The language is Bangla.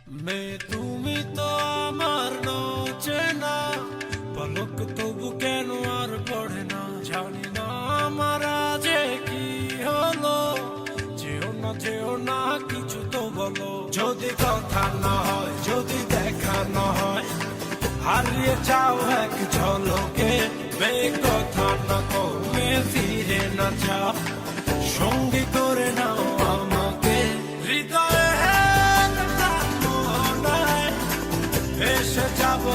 মেয়ে তুমি তো আমার চেনা পলক তবু কেন আর পড়ে না, জানি না আমার আজে কি হলো। যেও না কিছু তো বলো, যদি কথা না হয়, যদি দেখা না হয়, হারিয়ে যাও এক ঝলকে। মেয়ে কথা না কমে ফিরে না যাও, সঙ্গী করে নাও আমাকে। হৃদয়ে এসে যাব